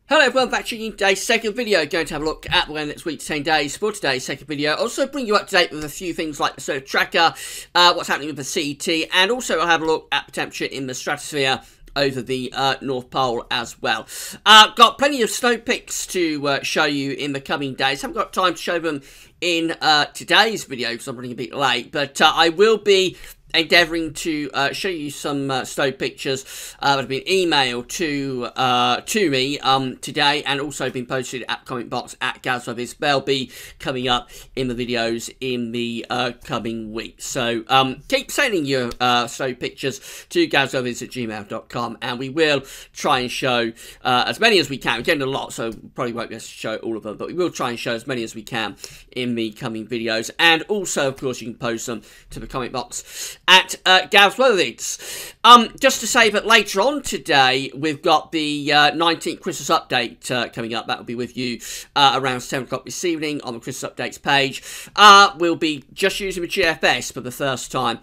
Hello everyone, back to today's second video. Going to have a look at the weather next week, 10 days for today's second video. Also bring you up to date with a few things like the solar tracker, what's happening with the CET, and also I'll have a look at the temperature in the stratosphere over the North Pole as well. Got plenty of snow pics to show you in the coming days. Haven't got time to show them in today's video because I'm running a bit late, but I will be endeavouring to show you some snow pictures that have been emailed to me today, and also been posted at the comment box at GazWeathers. They'll be coming up in the videos in the coming weeks. So keep sending your snow pictures to gazweathers@gmail.com, and we will try and show as many as we can. We're getting a lot, so probably won't be able to show all of them, but we will try and show as many as we can in the coming videos. And also, of course, you can post them to the comment box at GazWeathers. Just to say that later on today, we've got the 19th Christmas update coming up. That will be with you around 7 o'clock this evening on the Christmas updates page. We'll be just using the GFS for the first time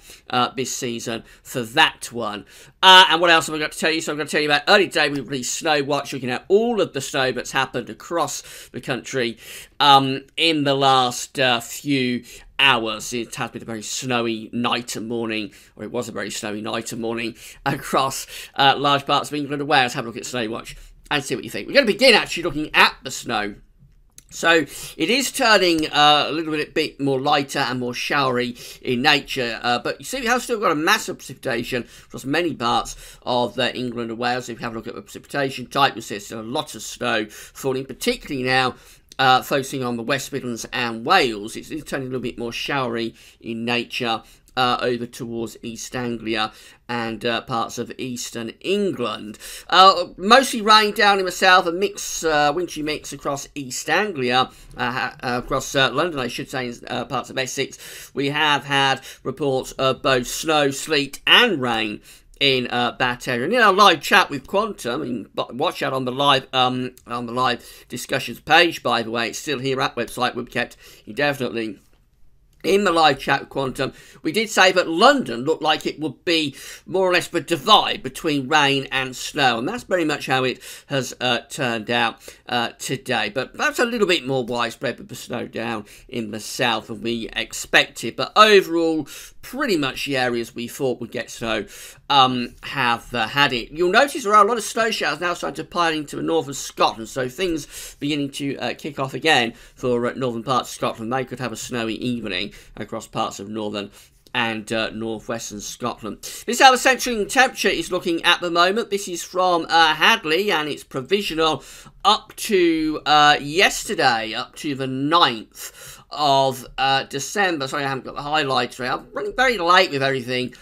this season for that one. And what else have I got to tell you? So I'm going to tell you about early today. We released Snow Watch, looking at all of the snow that's happened across the country in the last few hours. It has been a very snowy night and morning, or it was a very snowy night and morning across large parts of England and Wales. Have a look at Snow Watch and see what you think. We're going to begin actually looking at the snow. So it is turning a little bit more lighter and more showery in nature, but you see we have still got a massive precipitation across many parts of England and Wales. If you have a look at the precipitation type, you'll see there's still a lot of snow falling, particularly now focusing on the West Midlands and Wales. It's turning a little bit more showery in nature over towards East Anglia and parts of eastern England. Mostly rain down in the south, a wintry mix across East Anglia, across London, I should say, in parts of Essex. We have had reports of both snow, sleet and rain in that area. And in our live chat with Quantum, and watch out on the live discussions page, by the way, it's still here at website, we've kept indefinitely. In the live chat with Quantum, we did say that London looked like it would be more or less the divide between rain and snow, and that's very much how it has turned out today. But that's a little bit more widespread with the snow down in the south than we expected. But overall, pretty much the areas we thought would get snow have had it. You'll notice there are a lot of snow showers now starting to pile into northern Scotland, so things beginning to kick off again for northern parts of Scotland. They could have a snowy evening across parts of northern and northwestern Scotland. This is how the central temperature is looking at the moment. This is from Hadley, and it's provisional up to yesterday, up to the 9th of December. Sorry, I haven't got the highlights right. I'm running very late with everything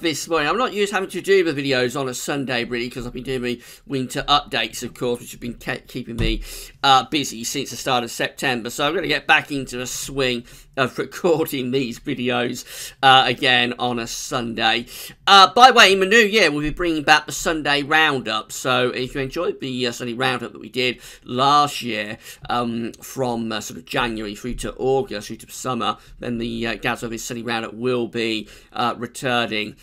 this morning. I'm not used to having to do the videos on a Sunday, really, because I've been doing my winter updates, of course, which have been keeping me busy since the start of September. So I'm going to get back into the swing of recording these videos again on a Sunday. By the way, in the new year, we'll be bringing back the Sunday Roundup. So if you enjoyed the Sunday Roundup that we did last year, from sort of January through to August, through to summer, then the GazWeathers Sunday Roundup will be returning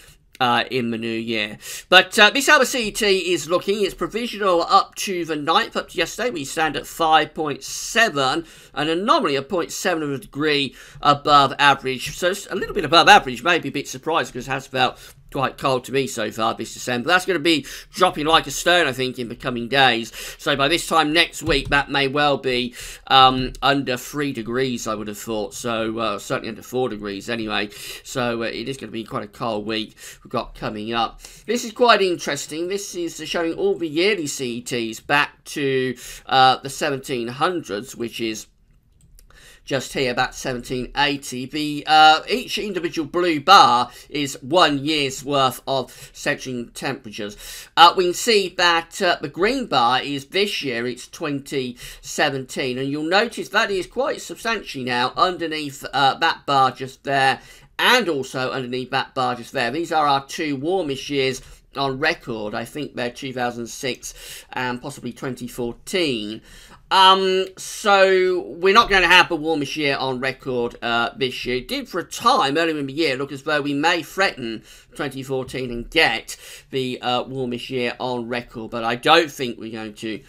in the new year. But this is how the CET is looking. It's provisional up to the 9th. Up to yesterday, we stand at 5.7, an anomaly of 0.7 of a degree above average. So it's a little bit above average. Maybe a bit surprised because it has felt quite cold to me so far this December. That's going to be dropping like a stone, I think, in the coming days. So by this time next week, that may well be under 3 degrees, I would have thought. So certainly under 4 degrees anyway. So it is going to be quite a cold week we've got coming up. This is quite interesting. This is showing all the yearly CETs back to the 1700s, which is just here, about 1780. Each individual blue bar is 1 year's worth of central temperatures. We can see that the green bar is this year, it's 2017, and you'll notice that is quite substantially now underneath that bar just there, and also underneath that bar just there. These are our two warmest years on record. I think they're 2006 and possibly 2014. So we're not going to have the warmest year on record this year. It did for a time earlier in the year look as though we may threaten 2014 and get the warmest year on record, but I don't think we're going to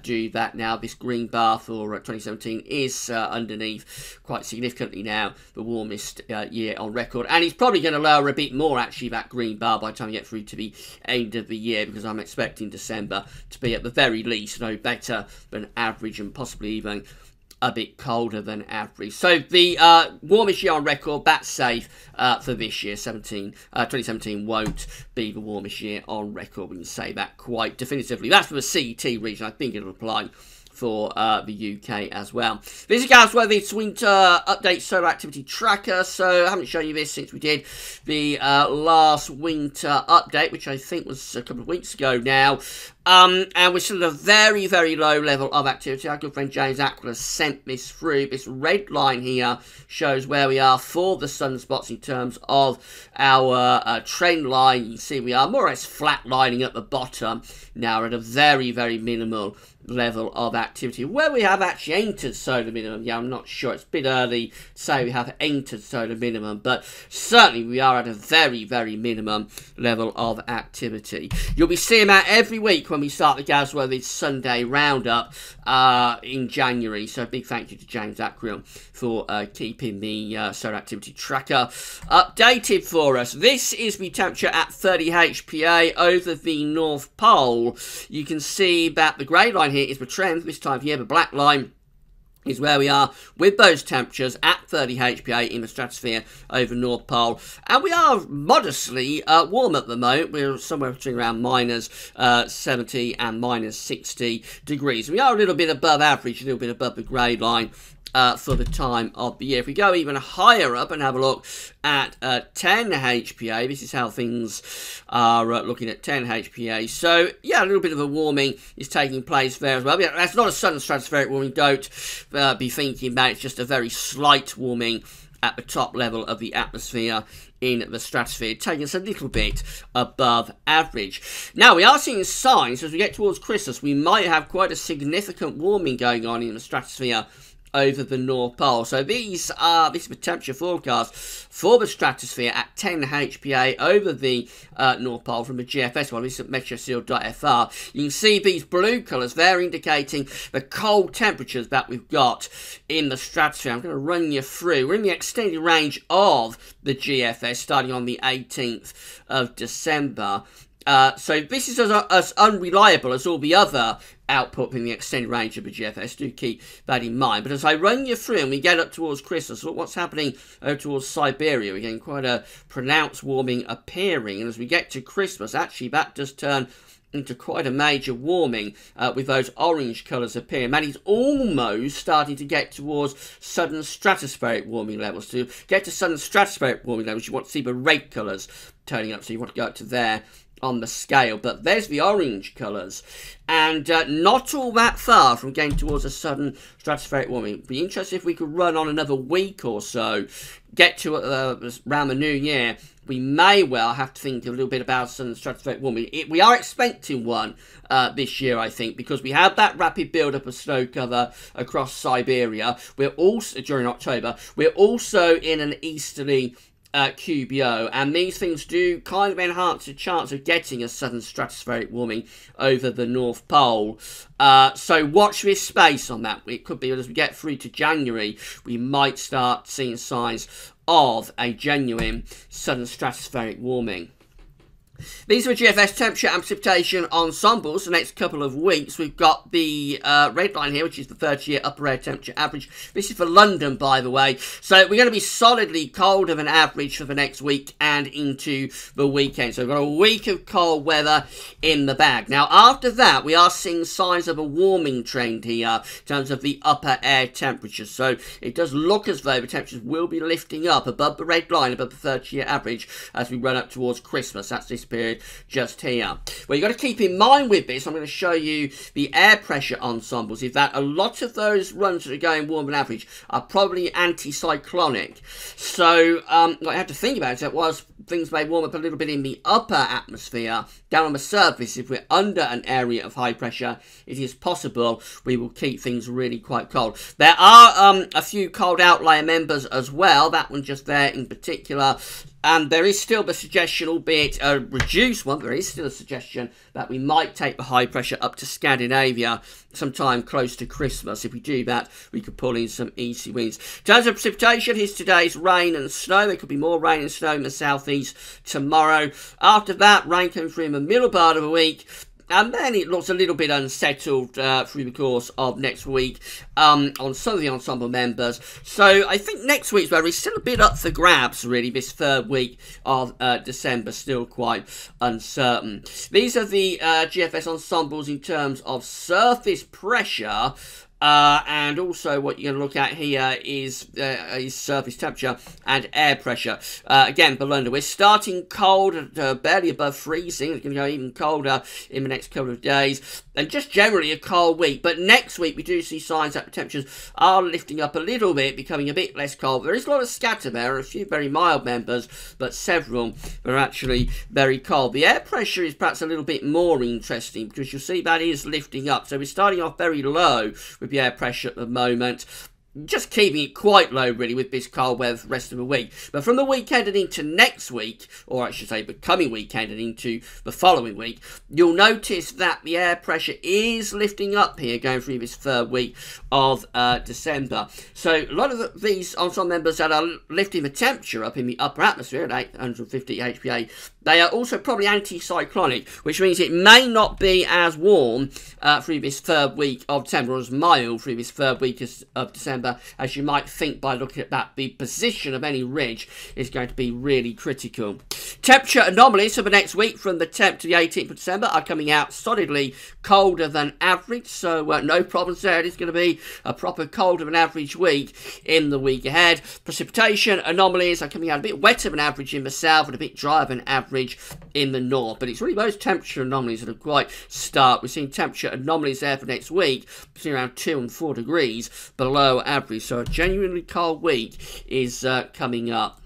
do that now. This green bar for 2017 is underneath quite significantly now the warmest year on record, and it's probably going to lower a bit more actually, that green bar, by the time we get through to the end of the year, because I'm expecting December to be at the very least no better than average and possibly even a bit colder than average. So the warmest year on record, that's safe for this year. 2017 won't be the warmest year on record. We can say that quite definitively. That's for the CET region. I think it'll apply for the UK as well. This is Gareth's winter update solar activity tracker. So I haven't shown you this since we did the last winter update, which I think was a couple of weeks ago now. And we're still at a very, very low level of activity. Our good friend James Aquila sent this through. This red line here shows where we are for the sunspots in terms of our trend line. You can see we are more or less flatlining at the bottom. Now we're at a very, very minimal level of activity. Where we have actually entered solar minimum, yeah, I'm not sure. It's a bit early to say we have entered solar minimum, but certainly we are at a very, very minimum level of activity. You'll be seeing that every week when we start the Gareth's Sunday Roundup in January. So a big thank you to James Aquila for keeping the solar activity tracker updated for us. This is the temperature at 30 HPA over the North Pole. You can see that the grey line here is the trend this time of year. The black line is where we are with those temperatures at 30 HPA in the stratosphere over North Pole. And we are modestly warm at the moment. We're somewhere between around minus 70 and minus 60 degrees. We are a little bit above average, a little bit above the grey line for the time of the year. If we go even higher up and have a look at 10 HPA, this is how things are looking at 10 HPA. So, yeah, a little bit of a warming is taking place there as well. Yeah, that's not a sudden stratospheric warming. Don't be thinking about it. It's just a very slight warming at the top level of the atmosphere in the stratosphere, taking us a little bit above average. Now, we are seeing signs as we get towards Christmas. We might have quite a significant warming going on in the stratosphere over the North Pole. So this is the temperature forecast for the stratosphere at 10 HPA over the North Pole from the GFS one. This is at meteoseal.fr. You can see these blue colours there indicating the cold temperatures that we've got in the stratosphere. I'm going to run you through. We're in the extended range of the GFS starting on the 18th of December. So this is as unreliable as all the other output in the extended range of the GFS. Do keep that in mind. But as I run you through and we get up towards Christmas, look what's happening towards Siberia. We're getting quite a pronounced warming appearing. And as we get to Christmas, actually that does turn into quite a major warming with those orange colours appearing. That is almost starting to get towards sudden stratospheric warming levels. To get to sudden stratospheric warming levels, you want to see the red colours turning up. So you want to go up to there on the scale, but there's the orange colours, and not all that far from getting towards a sudden stratospheric warming. It'd be interesting if we could run on another week or so, get to around the new year. We may well have to think a little bit about sudden stratospheric warming. We are expecting one this year, I think, because we have that rapid build-up of snow cover across Siberia. We're also, during October, we're also in an easterly QBO, and these things do kind of enhance the chance of getting a sudden stratospheric warming over the North Pole. So watch this space on that. It could be as we get through to January, we might start seeing signs of a genuine sudden stratospheric warming. These are GFS temperature and precipitation ensembles the next couple of weeks. We've got the red line here, which is the 30-year upper air temperature average. This is for London, by the way. So we're going to be solidly colder than average for the next week and into the weekend. So we've got a week of cold weather in the bag. Now, after that, we are seeing signs of a warming trend here in terms of the upper air temperatures. So it does look as though the temperatures will be lifting up above the red line, above the 30-year average as we run up towards Christmas. That's this period just here. Well, you've got to keep in mind with this, I'm going to show you the air pressure ensembles, is that a lot of those runs that are going warmer than average are probably anticyclonic. So what you have to think about is that whilst things may warm up a little bit in the upper atmosphere, down on the surface, if we're under an area of high pressure, it is possible we will keep things really quite cold. There are a few cold outlier members as well. That one just there in particular And there is still the suggestion, albeit a reduced one, there is still a suggestion that we might take the high pressure up to Scandinavia sometime close to Christmas. If we do that, we could pull in some easy winds. In terms of precipitation, here's today's rain and snow. There could be more rain and snow in the southeast tomorrow. After that, rain coming through in the middle part of the week. And then it looks a little bit unsettled through the course of next week on some of the ensemble members. So I think next week's weather is still a bit up for grabs, really, this third week of December, still quite uncertain. These are the GFS ensembles in terms of surface pressure. And also what you're going to look at here is surface temperature and air pressure. Again, below, we're starting cold at barely above freezing. It's going to go even colder in the next couple of days. And just generally a cold week. But next week, we do see signs that the temperatures are lifting up a little bit, becoming a bit less cold. There is a lot of scatter there, a few very mild members, but several are actually very cold. The air pressure is perhaps a little bit more interesting because you'll see that is lifting up. So we're starting off very low with the air pressure at the moment, just keeping it quite low really with this cold weather for the rest of the week. But from the weekend and into next week, or I should say the coming weekend and into the following week, you'll notice that the air pressure is lifting up here going through this third week of December. So a lot of these ensemble members that are lifting the temperature up in the upper atmosphere at 850 HPA, they are also probably anticyclonic, which means it may not be as warm through this third week of December, or as mild through this third week of December as you might think by looking at that. The position of any ridge is going to be really critical. Temperature anomalies for the next week from the 10th to the 18th of December are coming out solidly colder than average, so no problems there. It is going to be a proper colder than average week in the week ahead. Precipitation anomalies are coming out a bit wetter than average in the south and a bit drier than average in the north, but it's really those temperature anomalies that are quite stark. We're seeing temperature anomalies there for next week between around 2 and 4 degrees below average, so a genuinely cold week is coming up.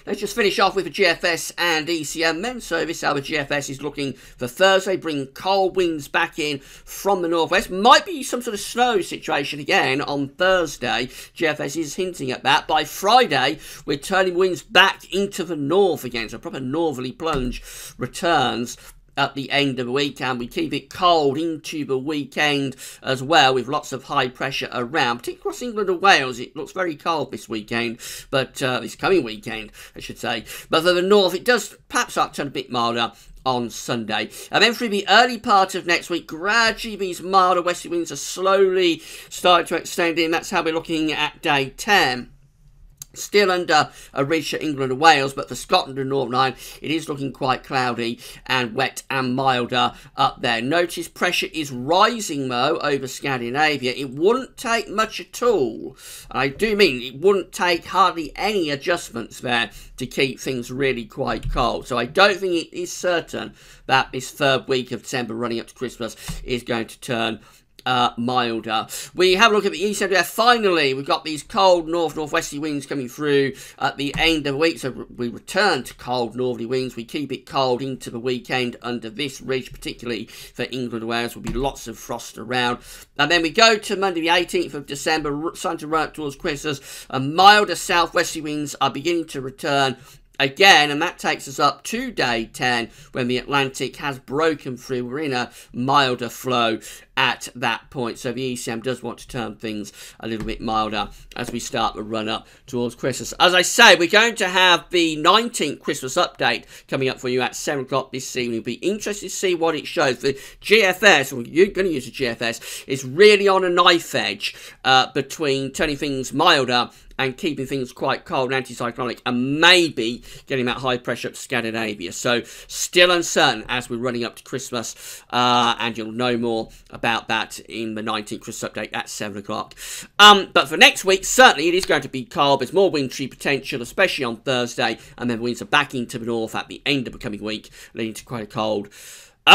Let's just finish off with the GFS and ECM then. So this hour GFS is looking for Thursday, bringing cold winds back in from the northwest. Might be some sort of snow situation again on Thursday. GFS is hinting at that. By Friday, we're turning winds back into the north again. So a proper northerly plunge returns at the end of the week, and we keep it cold into the weekend as well, with lots of high pressure around, particularly across England and Wales. It looks very cold this weekend, but this coming weekend, I should say. But for the north, it does perhaps start to turn a bit milder on Sunday. And then through the early part of next week, gradually these milder westerly winds are slowly starting to extend in. That's how we're looking at day 10. Still under a ridge to England and Wales, but for Scotland and Northern Ireland, it is looking quite cloudy and wet and milder up there. Notice pressure is rising, though, over Scandinavia. It wouldn't take much at all. I do mean it wouldn't take hardly any adjustments there to keep things really quite cold. So I don't think it is certain that this third week of December running up to Christmas is going to turn milder. We have a look at the east area. Finally, we've got these cold northwesterly winds coming through at the end of the week. So we return to cold northerly winds. We keep it cold into the weekend under this ridge, particularly for England and Wales. Will be lots of frost around. And then we go to Monday the 18th of December, starting to run up towards Christmas. Milder southwesterly winds are beginning to return again, and that takes us up to day 10 when the Atlantic has broken through. We're in a milder flow at that point, so the ECM does want to turn things a little bit milder as we start the run up towards Christmas. As I say, we're going to have the 19th Christmas update coming up for you at 7 o'clock this evening. You'll be interested to see what it shows. The GFS, or you're going to use the GFS, is really on a knife edge between turning things milder and keeping things quite cold and anticyclonic, and maybe getting that high pressure up to Scandinavia. So still uncertain as we're running up to Christmas, and you'll know more about that in the 19th Christmas update at 7 o'clock. But for next week, certainly it is going to be cold. There's more wintry potential, especially on Thursday, and then winds are back into the north at the end of the coming week, leading to quite a cold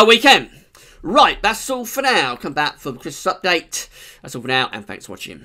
weekend. Right, that's all for now. Come back for the Christmas update. That's all for now, and thanks for watching.